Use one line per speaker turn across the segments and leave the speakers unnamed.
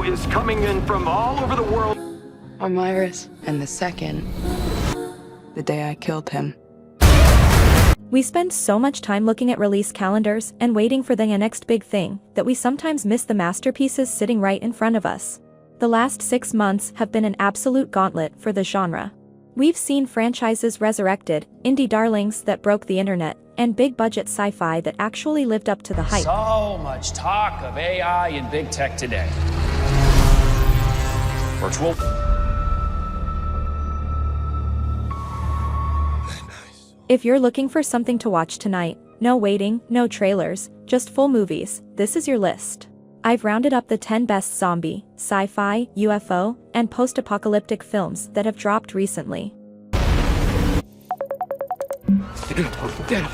UFO is coming in from all over the world.
I'm Iris, and the second, the day I killed him.
We spend so much time looking at release calendars and waiting for the next big thing that we sometimes miss the masterpieces sitting right in front of us. The last 6 months have been an absolute gauntlet for the genre. We've seen franchises resurrected, indie darlings that broke the internet, and big-budget sci-fi that actually lived up to the hype.
So much talk of AI and big tech today. Virtual.
If you're looking for something to watch tonight, no waiting, no trailers, just full movies, this is your list. I've rounded up the 10 best zombie, sci-fi, UFO, and post-apocalyptic films that have dropped recently.
Dad,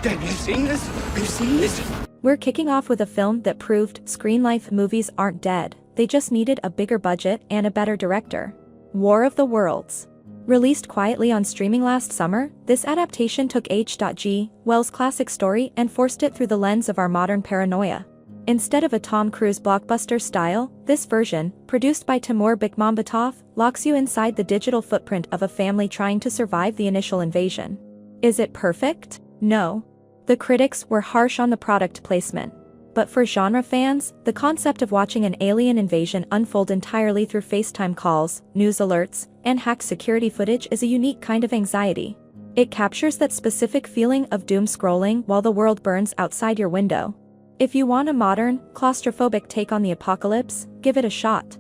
have you seen this? Have you seen this?
We're kicking off with a film that proved screen life movies aren't dead, they just needed a bigger budget and a better director. War of the Worlds. Released quietly on streaming last summer, this adaptation took H.G. Wells' classic story and forced it through the lens of our modern paranoia. Instead of a Tom Cruise blockbuster style, this version, produced by Timur Bekmambetov, locks you inside the digital footprint of a family trying to survive the initial invasion. Is it perfect? No. The critics were harsh on the product placement. But for genre fans, the concept of watching an alien invasion unfold entirely through FaceTime calls, news alerts, and hacked security footage is a unique kind of anxiety. It captures that specific feeling of doom scrolling while the world burns outside your window. If you want a modern, claustrophobic take on the apocalypse, give it a shot.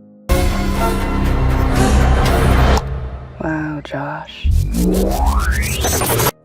Wow, Josh.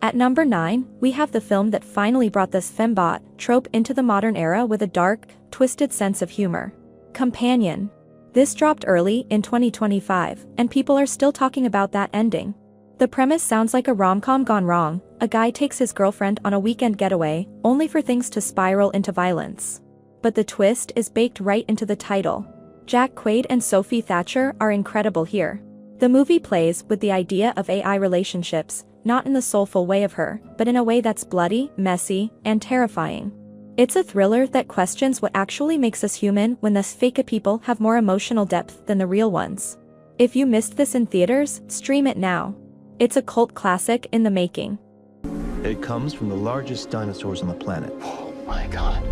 At number 9, we have the film that finally brought this fembot trope into the modern era with a dark, twisted sense of humor. Companion. This dropped early in 2025, and people are still talking about that ending. The premise sounds like a rom-com gone wrong. A guy takes his girlfriend on a weekend getaway, only for things to spiral into violence. But the twist is baked right into the title. Jack Quaid and Sophie Thatcher are incredible here. The movie plays with the idea of AI relationships, not in the soulful way of Her, but in a way that's bloody, messy, and terrifying. It's a thriller that questions what actually makes us human when the fake people have more emotional depth than the real ones. If you missed this in theaters, stream it now. It's a cult classic in the making.
It comes from the largest dinosaurs on the planet.
Oh my God.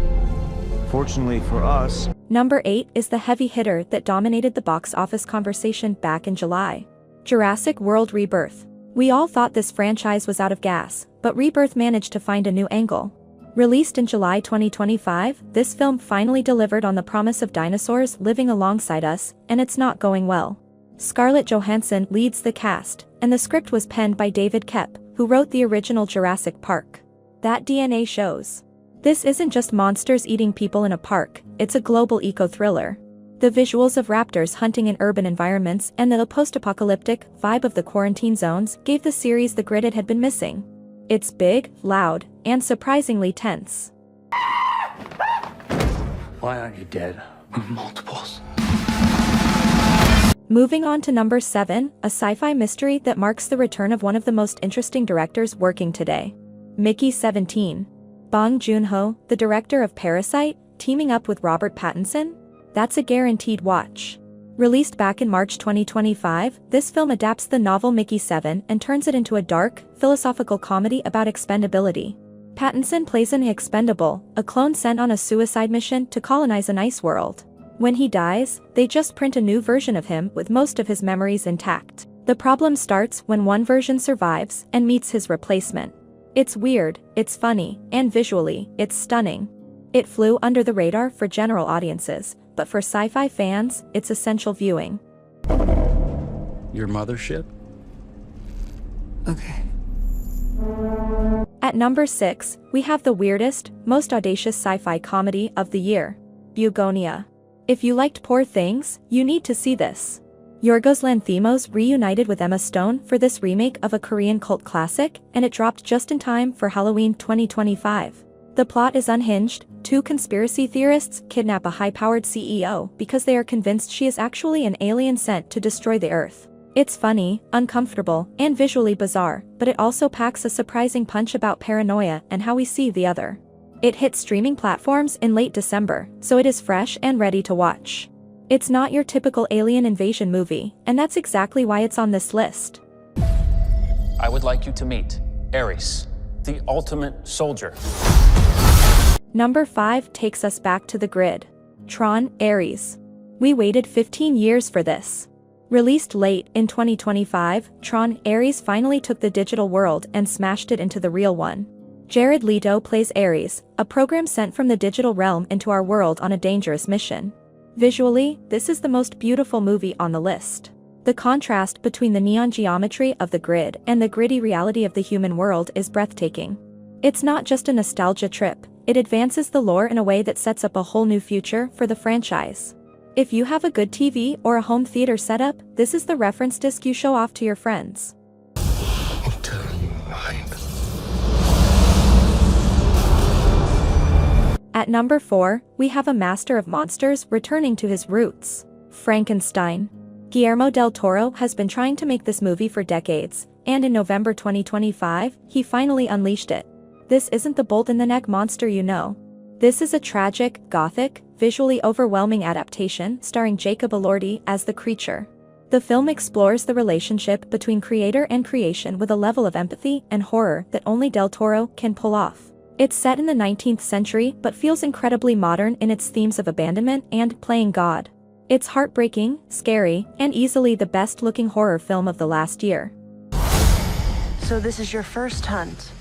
Fortunately for us,
Number 8 is the heavy hitter that dominated the box office conversation back in July. Jurassic World Rebirth. We all thought this franchise was out of gas, but Rebirth managed to find a new angle. Released in July 2025, this film finally delivered on the promise of dinosaurs living alongside us, and it's not going well. Scarlett Johansson leads the cast, and the script was penned by David Koepp, who wrote the original Jurassic Park. That DNA shows. This isn't just monsters eating people in a park, it's a global eco-thriller. The visuals of raptors hunting in urban environments and the post-apocalyptic vibe of the quarantine zones gave the series the grit it had been missing. It's big, loud, and surprisingly tense.
Why aren't you dead? Multiples.
Moving on to number 7, a sci-fi mystery that marks the return of one of the most interesting directors working today. Mickey 17. Bong Joon-ho, the director of Parasite, teaming up with Robert Pattinson? That's a guaranteed watch. Released back in March 2025, this film adapts the novel Mickey 7 and turns it into a dark, philosophical comedy about expendability. Pattinson plays an expendable, a clone sent on a suicide mission to colonize an ice world. When he dies, they just print a new version of him with most of his memories intact. The problem starts when one version survives and meets his replacement. It's weird, it's funny, and visually, it's stunning. It flew under the radar for general audiences, but for sci-fi fans, it's essential viewing.
Your mothership?
Okay.
At number 6, we have the weirdest, most audacious sci-fi comedy of the year, Bugonia. If you liked Poor Things, you need to see this. Yorgos Lanthimos reunited with Emma Stone for this remake of a Korean cult classic, and it dropped just in time for Halloween 2025. The plot is unhinged. 2 conspiracy theorists kidnap a high-powered CEO because they are convinced she is actually an alien sent to destroy the Earth. It's funny, uncomfortable, and visually bizarre, but it also packs a surprising punch about paranoia and how we see the other. It hit streaming platforms in late December, so it is fresh and ready to watch. It's not your typical alien invasion movie, and that's exactly why it's on this list.
I would like you to meet Ares, the ultimate soldier.
Number 5 takes us back to the grid. Tron, Ares. We waited 15 years for this. Released late in 2025, Tron, Ares finally took the digital world and smashed it into the real one. Jared Leto plays Ares, a program sent from the digital realm into our world on a dangerous mission. Visually, this is the most beautiful movie on the list. The contrast between the neon geometry of the grid and the gritty reality of the human world is breathtaking. It's not just a nostalgia trip, it advances the lore in a way that sets up a whole new future for the franchise. If you have a good TV or a home theater setup, this is the reference disc you show off to your friends. At number 4, we have a master of monsters returning to his roots. Frankenstein. Guillermo del Toro has been trying to make this movie for decades, and in November 2025, he finally unleashed it. This isn't the bolt-in-the-neck monster you know. This is a tragic, gothic, visually overwhelming adaptation starring Jacob Elordi as the creature. The film explores the relationship between creator and creation with a level of empathy and horror that only del Toro can pull off. It's set in the 19th century but feels incredibly modern in its themes of abandonment and playing God. It's heartbreaking, scary, and easily the best-looking horror film of the last year.
So this is your first hunt?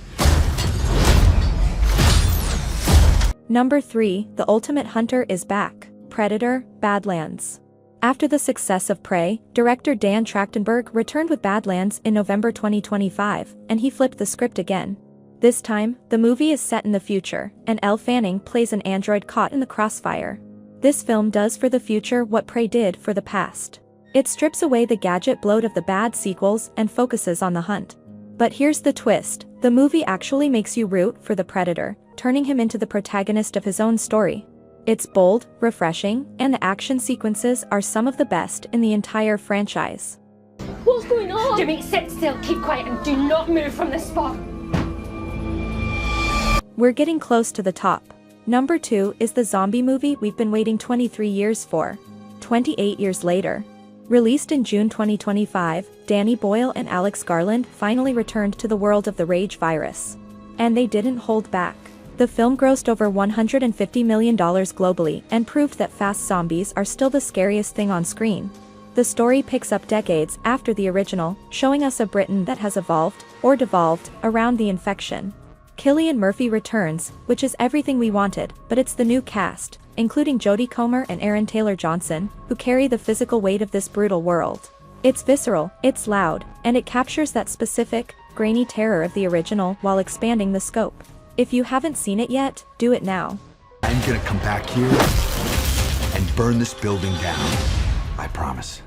Number 3, The Ultimate Hunter is back. Predator, Badlands. After the success of Prey, director Dan Trachtenberg returned with Badlands in November 2025, and he flipped the script again. This time, the movie is set in the future, and Elle Fanning plays an android caught in the crossfire. This film does for the future what Prey did for the past. It strips away the gadget bloat of the bad sequels and focuses on the hunt. But here's the twist, the movie actually makes you root for the Predator, turning him into the protagonist of his own story. It's bold, refreshing, and the action sequences are some of the best in the entire franchise.
What's going on? Jimmy, sit still, keep quiet, and do not move from this spot.
We're getting close to the top. Number 2 is the zombie movie we've been waiting 23 years for. 28 years later. Released in June 2025, Danny Boyle and Alex Garland finally returned to the world of the rage virus. And they didn't hold back. The film grossed over $150 million globally and proved that fast zombies are still the scariest thing on screen. The story picks up decades after the original, showing us a Britain that has evolved, or devolved, around the infection. Cillian Murphy returns, which is everything we wanted, but it's the new cast, including Jodie Comer and Aaron Taylor-Johnson, who carry the physical weight of this brutal world. It's visceral, it's loud, and it captures that specific, grainy terror of the original while expanding the scope. If you haven't seen it yet, do it now.
I'm gonna come back here and burn this building down. I promise.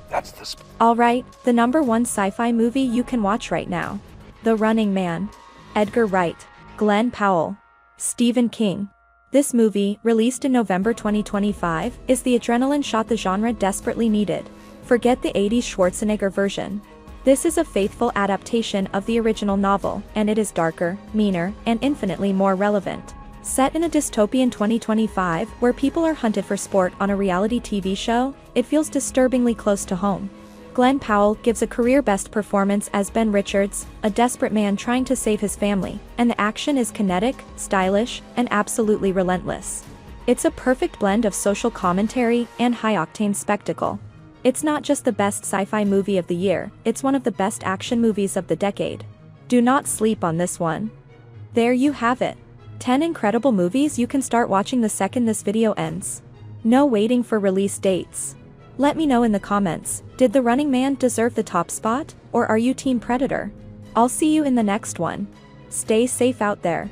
That's the
Alright, the number 1 sci-fi movie you can watch right now. The Running Man. Edgar Wright, Glenn Powell, Stephen King. This movie, released in November 2025, is the adrenaline shot the genre desperately needed. Forget the 80s Schwarzenegger version. This is a faithful adaptation of the original novel, and it is darker, meaner, and infinitely more relevant. Set in a dystopian 2025 where people are hunted for sport on a reality TV show, it feels disturbingly close to home. Glenn Powell gives a career-best performance as Ben Richards, a desperate man trying to save his family, and the action is kinetic, stylish, and absolutely relentless. It's a perfect blend of social commentary and high-octane spectacle. It's not just the best sci-fi movie of the year, it's one of the best action movies of the decade. Do not sleep on this one. There you have it. 10 incredible movies you can start watching the second this video ends. No waiting for release dates. Let me know in the comments, did The Running Man deserve the top spot, or are you Team Predator? I'll see you in the next one. Stay safe out there.